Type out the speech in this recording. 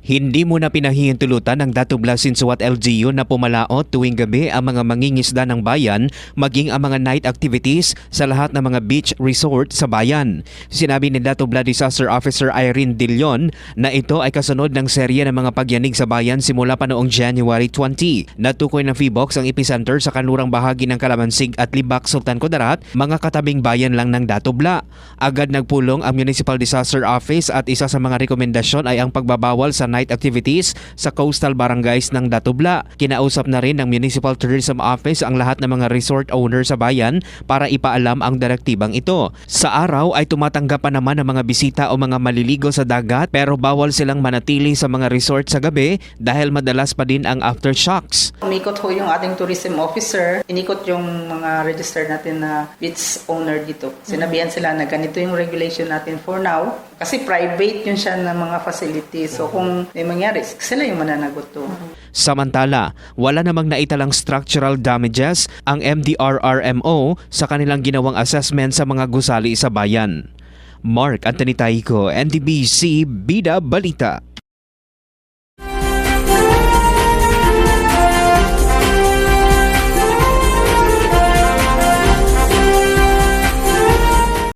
Hindi mo na pinahihintulutan ng Datubla Sinsuat LGU na pumalaot tuwing gabi ang mga mangingisda ng bayan maging ang mga night activities sa lahat ng mga beach resort sa bayan. Sinabi ni Datubla Disaster Officer Irene Dillon na ito ay kasunod ng serye ng mga pagyanig sa bayan simula pa noong January 20. Natukoy ng PHIVOLCS ang epicenter sa kanlurang bahagi ng Calamansig at Libak, Sultan Kudarat, mga katabing bayan lang ng Datubla. Agad nagpulong ang Municipal Disaster Office at isa sa mga rekomendasyon ay ang pagbabawal sa night activities sa coastal barangays ng Datubla. Kinausap na rin ng Municipal Tourism Office ang lahat ng mga resort owner sa bayan para ipaalam ang direktibang ito. Sa araw ay tumatanggap pa naman ng mga bisita o mga maliligo sa dagat pero bawal silang manatili sa mga resort sa gabi dahil madalas pa din ang aftershocks. Umikot ho yung ating tourism officer, inikot yung mga register natin na beach owner dito. Sinabihan sila na ganito yung regulation natin for now kasi private yun siya ng mga facilities. So kung may mangyari, sila yung mananagot to. Samantala, wala namang naitalang structural damages ang MDRRMO sa kanilang ginawang assessment sa mga gusali sa bayan. Mark Anthony Taico, NTBC Bida Balita.